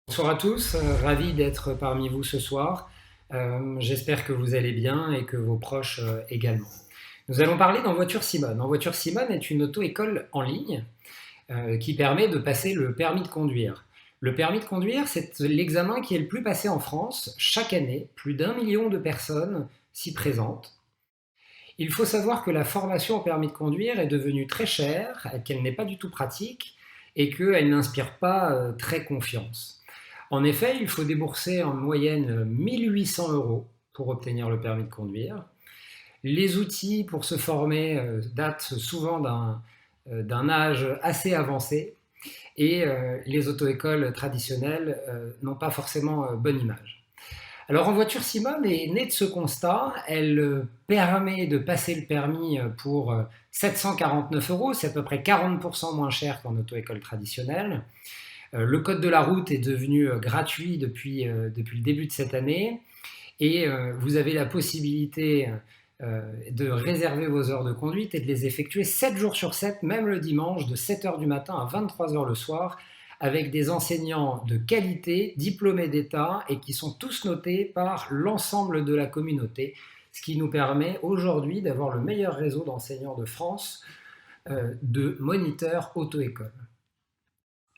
Bonsoir à tous, ravi d'être parmi vous ce soir. J'espère que vous allez bien et que vos proches également. Nous allons parler d'Envoiture Simone. Envoiture Simone est une auto-école en ligne qui permet de passer le permis de conduire. Le permis de conduire, c'est l'examen qui est le plus passé en France. Chaque année, plus d'1 million de personnes s'y présentent. Il faut savoir que la formation au permis de conduire est devenue très chère, qu'elle n'est pas du tout pratique et qu'elle n'inspire pas très confiance. En effet, il faut débourser en moyenne 1 800 € pour obtenir le permis de conduire. Les outils pour se former datent souvent d'un âge assez avancé et les auto-écoles traditionnelles n'ont pas forcément bonne image. Alors Envoiture Simone est née de ce constat. Elle permet de passer le permis pour 749 €, c'est à peu près 40% moins cher qu'en auto-école traditionnelle. Le code de la route est devenu gratuit depuis le début de cette année et vous avez la possibilité de réserver vos heures de conduite et de les effectuer 7 jours sur 7, même le dimanche, de 7 h du matin à 23 h le soir, avec des enseignants de qualité, diplômés d'État et qui sont tous notés par l'ensemble de la communauté, ce qui nous permet aujourd'hui d'avoir le meilleur réseau d'enseignants de France de moniteurs auto-école.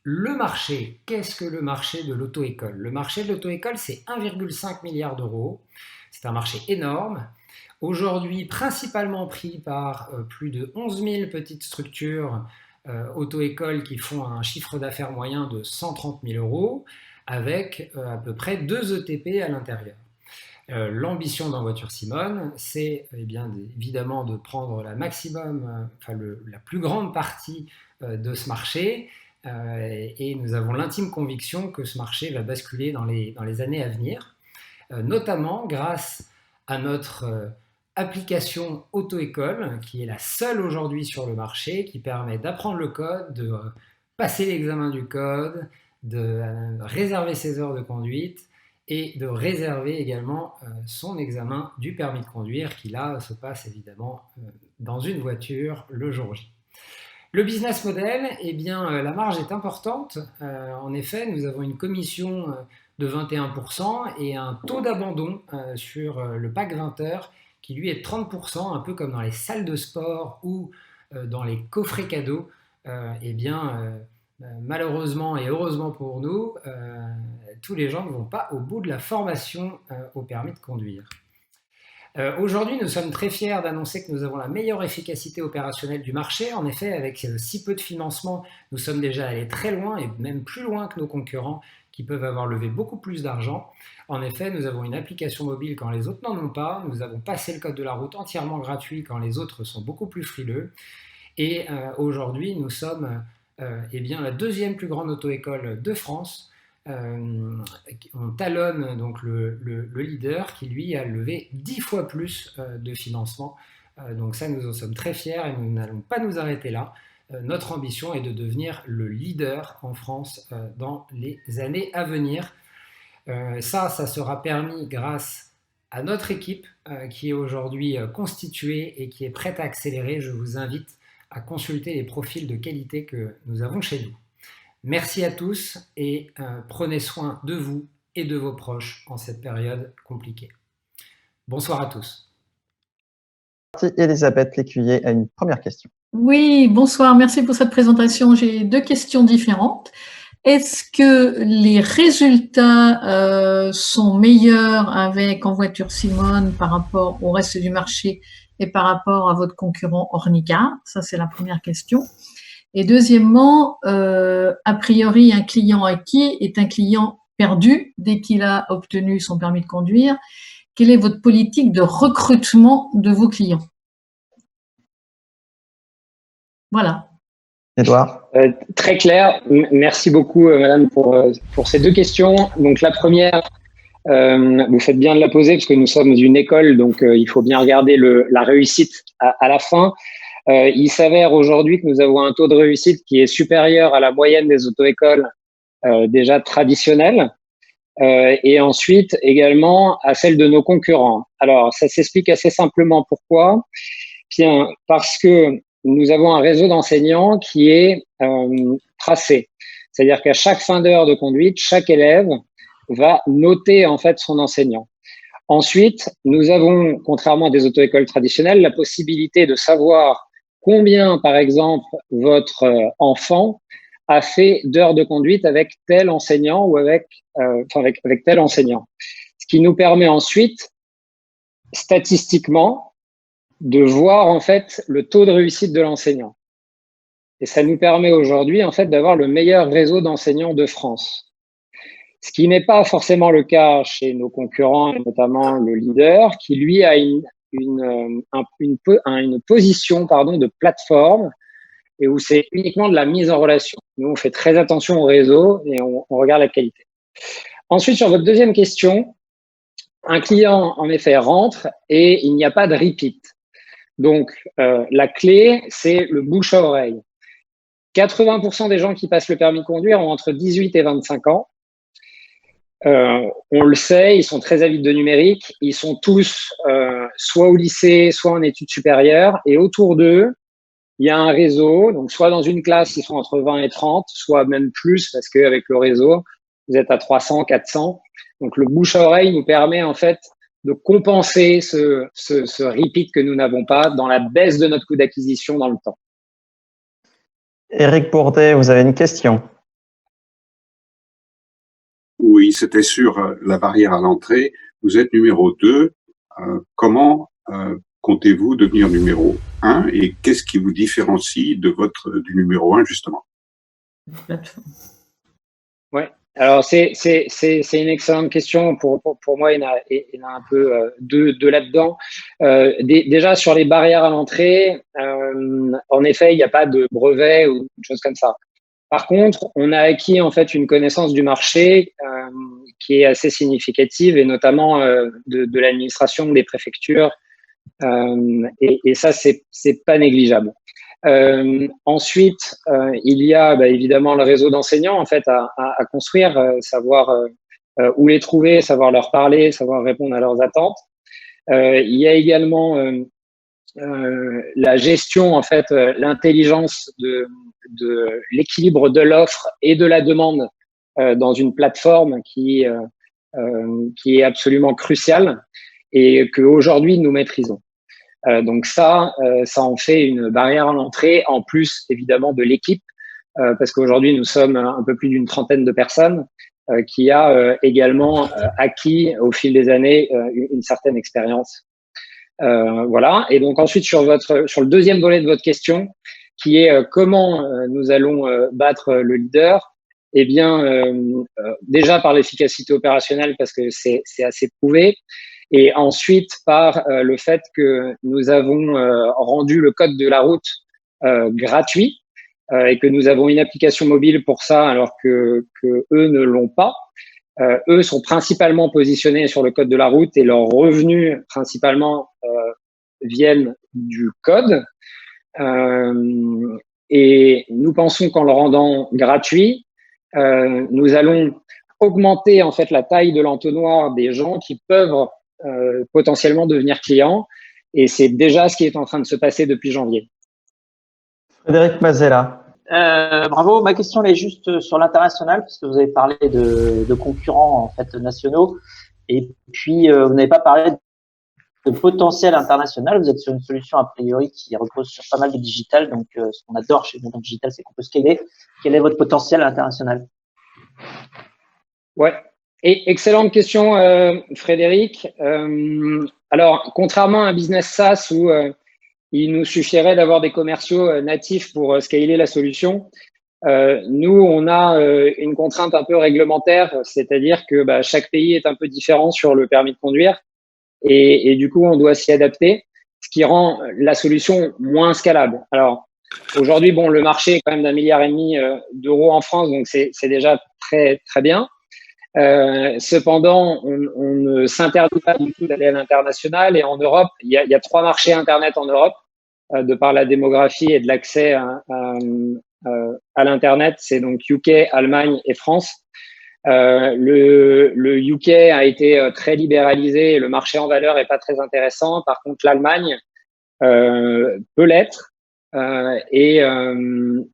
Le marché, qu'est-ce que le marché de l'auto-école? Le marché de l'auto-école, c'est 1,5 milliard d'euros. C'est un marché énorme. Aujourd'hui, principalement pris par plus de 11 000 petites structures auto-écoles qui font un chiffre d'affaires moyen de 130 000 €, avec à peu près 2 ETP à l'intérieur. L'ambition d'Envoiture Simone, c'est évidemment de prendre la plus grande partie de ce marché. Et nous avons l'intime conviction que ce marché va basculer dans les années à venir, notamment grâce à notre application auto-école, qui est la seule aujourd'hui sur le marché, qui permet d'apprendre le code, de passer l'examen du code, de réserver ses heures de conduite et de réserver également son examen du permis de conduire, qui là se passe évidemment dans une voiture le jour J. Le business model, la marge est importante. En effet, nous avons une commission de 21% et un taux d'abandon sur le pack 20 heures qui lui est de 30%, un peu comme dans les salles de sport ou dans les coffrets cadeaux. Malheureusement et heureusement pour nous, tous les gens ne vont pas au bout de la formation au permis de conduire. Aujourd'hui, nous sommes très fiers d'annoncer que nous avons la meilleure efficacité opérationnelle du marché. En effet, avec si peu de financement, nous sommes déjà allés très loin et même plus loin que nos concurrents qui peuvent avoir levé beaucoup plus d'argent. En effet, nous avons une application mobile quand les autres n'en ont pas. Nous avons passé le code de la route entièrement gratuit quand les autres sont beaucoup plus frileux. Et aujourd'hui, nous sommes la deuxième plus grande auto-école de France. On talonne donc le leader qui lui a levé 10 fois plus de financement. Donc ça, nous en sommes très fiers et nous n'allons pas nous arrêter là. Notre ambition est de devenir le leader en France dans les années à venir. Ça sera permis grâce à notre équipe qui est aujourd'hui constituée et qui est prête à accélérer. Je vous invite à consulter les profils de qualité que nous avons chez nous. Merci à tous et prenez soin de vous et de vos proches en cette période compliquée. Bonsoir à tous. Elisabeth Lécuyer a une première question. Oui, bonsoir, merci pour cette présentation. J'ai 2 questions différentes. Est-ce que les résultats sont meilleurs avec Envoiture Simone par rapport au reste du marché et par rapport à votre concurrent Ornica? Ça, c'est la première question. Et deuxièmement, a priori, un client acquis est un client perdu dès qu'il a obtenu son permis de conduire. Quelle est votre politique de recrutement de vos clients? Voilà. Édouard. Très clair. Merci beaucoup, madame, pour ces 2 questions. Donc, la première, vous faites bien de la poser parce que nous sommes une école, donc il faut bien regarder la réussite à la fin. Il s'avère aujourd'hui que nous avons un taux de réussite qui est supérieur à la moyenne des auto-écoles déjà traditionnelles. et ensuite également à celle de nos concurrents. Alors, ça s'explique assez simplement. Pourquoi? Bien, parce que nous avons un réseau d'enseignants qui est tracé. C'est-à-dire qu'à chaque fin d'heure de conduite, chaque élève va noter en fait son enseignant. Ensuite, nous avons, contrairement à des auto-écoles traditionnelles, la possibilité de savoir combien, par exemple, votre enfant a fait d'heures de conduite avec tel enseignant ou avec tel enseignant. Ce qui nous permet ensuite, statistiquement, de voir en fait le taux de réussite de l'enseignant. Et ça nous permet aujourd'hui en fait d'avoir le meilleur réseau d'enseignants de France. Ce qui n'est pas forcément le cas chez nos concurrents, et notamment le leader, qui lui a une position de plateforme et où c'est uniquement de la mise en relation. Nous, on fait très attention au réseau et on regarde la qualité. Ensuite, sur votre deuxième question, un client, en effet, rentre et il n'y a pas de repeat. Donc, la clé, c'est le bouche à oreille. 80% des gens qui passent le permis de conduire ont entre 18 et 25 ans. On le sait, ils sont très avides de numérique. Ils sont tous soit au lycée, soit en études supérieures. Et autour d'eux, il y a un réseau. Donc, soit dans une classe, ils sont entre 20 et 30, soit même plus, parce qu'avec le réseau, vous êtes à 300, 400. Donc, le bouche à oreille nous permet en fait de compenser ce repeat que nous n'avons pas dans la baisse de notre coût d'acquisition dans le temps. Éric Bourdet, vous avez une question? Oui, c'était sur la barrière à l'entrée. Vous êtes numéro 2. Comment comptez-vous devenir numéro 1 et qu'est-ce qui vous différencie du numéro 1, justement? Ouais. Alors, c'est une excellente question. Pour moi, il y en a un peu deux là-dedans. Déjà, sur les barrières à l'entrée, en effet, il n'y a pas de brevet ou une chose comme ça. Par contre, on a acquis en fait une connaissance du marché qui est assez significative et notamment de l'administration, des préfectures. Et ça, c'est pas négligeable. Ensuite, il y a évidemment le réseau d'enseignants en fait à construire, savoir où les trouver, savoir leur parler, savoir répondre à leurs attentes. Il y a également la gestion en fait, l'intelligence de l'équilibre de l'offre et de la demande dans une plateforme qui est absolument cruciale et que aujourd'hui nous maîtrisons. Donc ça en fait une barrière à l'entrée, en plus évidemment de l'équipe, parce qu'aujourd'hui nous sommes un peu plus d'une trentaine de personnes qui a également acquis au fil des années une certaine expérience. Voilà. Et donc ensuite sur le deuxième volet de votre question, qui est comment nous allons battre le leader. Eh bien, déjà par l'efficacité opérationnelle, parce que c'est assez prouvé. Et ensuite, par le fait que nous avons rendu le code de la route gratuit et que nous avons une application mobile pour ça, alors que eux ne l'ont pas. Eux sont principalement positionnés sur le code de la route et leurs revenus principalement viennent du code. Et nous pensons qu'en le rendant gratuit, nous allons augmenter en fait la taille de l'entonnoir des gens qui peuvent potentiellement devenir clients, et c'est déjà ce qui est en train de se passer depuis janvier. Frédéric Mazella. Bravo. Ma question elle est juste sur l'international, parce que vous avez parlé de concurrents en fait nationaux, et puis vous n'avez pas parlé de potentiel international. Vous êtes sur une solution a priori qui repose sur pas mal de digital, donc ce qu'on adore chez Montant Digital, c'est qu'on peut scaler. Quel est votre potentiel international? Ouais. Et excellente question, Frédéric. Alors, contrairement à un business SaaS où il nous suffirait d'avoir des commerciaux natifs pour scaler la solution, nous, on a une contrainte un peu réglementaire, c'est-à-dire que chaque pays est un peu différent sur le permis de conduire et du coup, on doit s'y adapter, ce qui rend la solution moins scalable. Alors, aujourd'hui, bon, le marché est quand même d'1,5 milliard d'euros en France, donc c'est déjà très, très bien. Cependant, on ne s'interdit pas du tout d'aller à l'international, et en Europe, il y a 3 marchés Internet en Europe, de par la démographie et de l'accès à l'Internet. C'est donc UK, Allemagne et France. Le UK a été très libéralisé et le marché en valeur est pas très intéressant. Par contre, l'Allemagne peut l'être. Et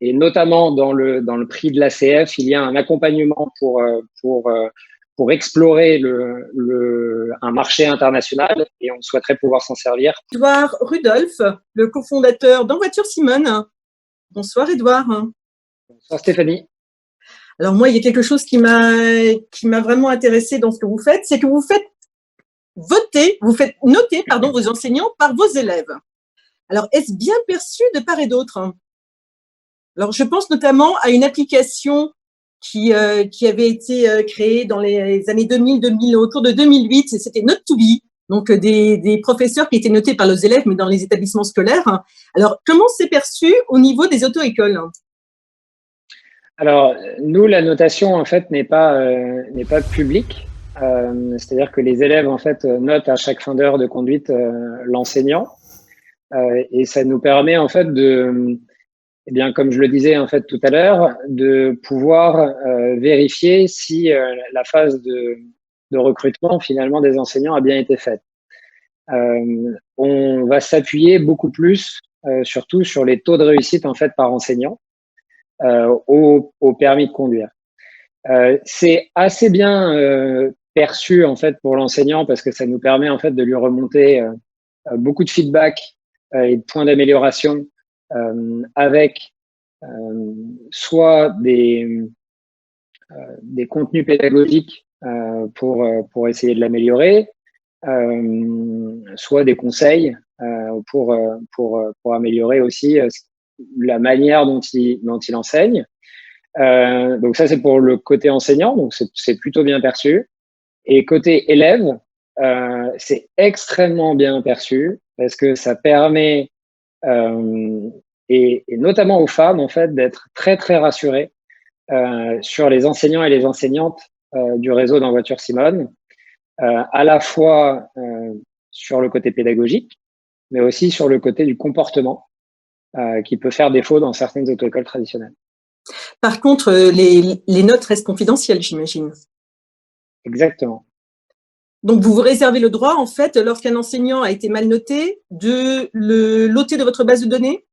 notamment dans le prix de l'ACF, il y a un accompagnement pour explorer un marché international et on souhaiterait pouvoir s'en servir. Édouard Rudolph, le cofondateur d'Envoiture Simone. Bonsoir Édouard. Bonsoir Stéphanie. Alors moi, il y a quelque chose qui m'a vraiment intéressé dans ce que vous faites, c'est que vous faites noter vos enseignants par vos élèves. Alors, est-ce bien perçu de part et d'autre? Alors, je pense notamment à une application qui avait été créée dans les années 2000, au cours de 2008, et c'était Note2Be, donc des professeurs qui étaient notés par les élèves, mais dans les établissements scolaires. Alors, comment c'est perçu au niveau des auto-écoles? Alors, nous, la notation, en fait, n'est pas publique. C'est-à-dire que les élèves, en fait, notent à chaque fin d'heure de conduite l'enseignant. Et ça nous permet, en fait, eh bien, comme je le disais, en fait, tout à l'heure, de pouvoir vérifier si la phase de recrutement, finalement, des enseignants a bien été faite. On va s'appuyer beaucoup plus, surtout sur les taux de réussite, en fait, par enseignant. Au permis de conduire. C'est assez bien perçu en fait pour l'enseignant parce que ça nous permet en fait de lui remonter beaucoup de feedback et de points d'amélioration avec soit des contenus pédagogiques pour essayer de l'améliorer, soit des conseils pour améliorer aussi la manière dont il enseigne. Donc ça, c'est pour le côté enseignant, donc c'est plutôt bien perçu. Et côté élève, c'est extrêmement bien perçu parce que ça permet, et notamment aux femmes, en fait, d'être très, très rassurées sur les enseignants et les enseignantes du réseau d'Envoiture Simone, à la fois sur le côté pédagogique, mais aussi sur le côté du comportement, qui peut faire défaut dans certaines auto-écoles traditionnelles. Par contre, les notes restent confidentielles, j'imagine. Exactement. Donc, vous vous réservez le droit, en fait, lorsqu'un enseignant a été mal noté, de le loter de votre base de données?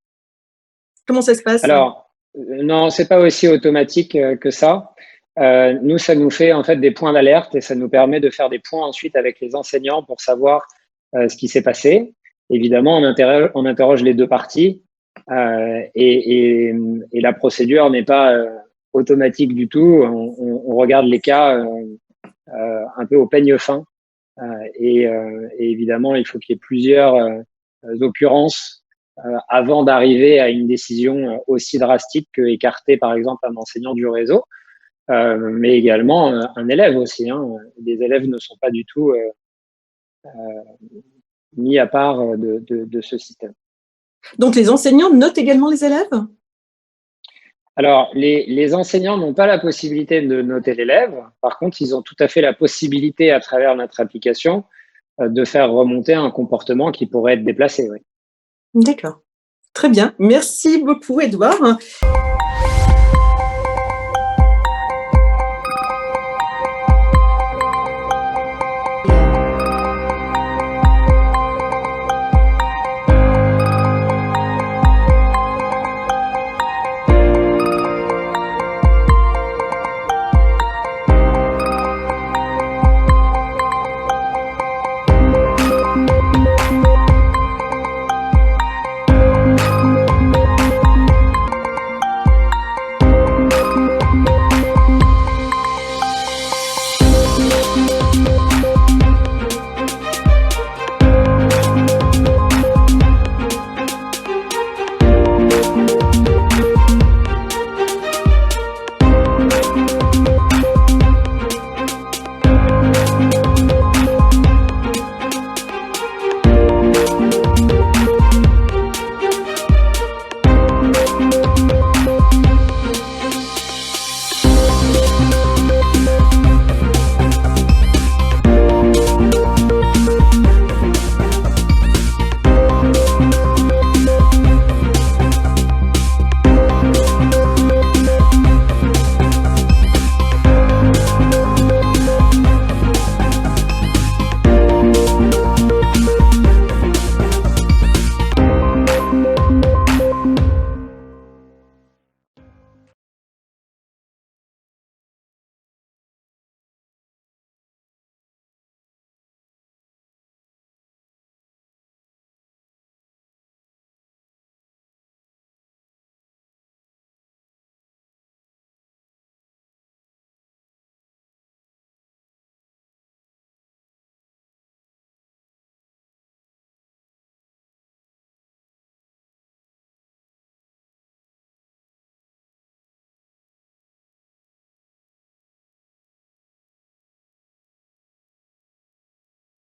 Comment ça se passe? Alors, non, c'est pas aussi automatique que ça. Nous, ça nous fait en fait des points d'alerte et ça nous permet de faire des points ensuite avec les enseignants pour savoir ce qui s'est passé. Évidemment, on interroge les deux parties. Et la procédure n'est pas automatique du tout. On regarde les cas un peu au peigne fin. Et évidemment, il faut qu'il y ait plusieurs occurrences avant d'arriver à une décision aussi drastique que écarter, par exemple, un enseignant du réseau, mais également un élève aussi. Les élèves ne sont pas du tout mis à part de ce système. Donc, les enseignants notent également les élèves? Alors, les enseignants n'ont pas la possibilité de noter l'élève. Par contre, ils ont tout à fait la possibilité, à travers notre application, de faire remonter un comportement qui pourrait être déplacé. Oui. D'accord. Très bien. Merci beaucoup, Édouard.